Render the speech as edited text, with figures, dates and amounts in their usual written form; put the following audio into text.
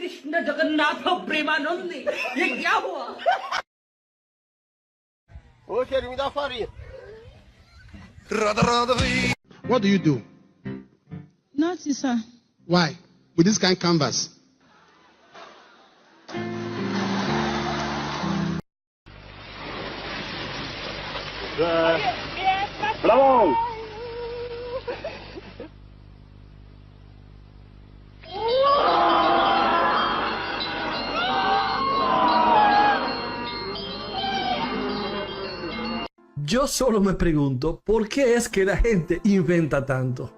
कृष्ण जगन्नाथ प्रेमानंदी ये क्या हुआ? Ô, Xeri, me dá farinha. What do you do? Nothing, sir. Why? With this kind of canvas? Bravo! Yo solo me pregunto por qué es que la gente inventa tanto.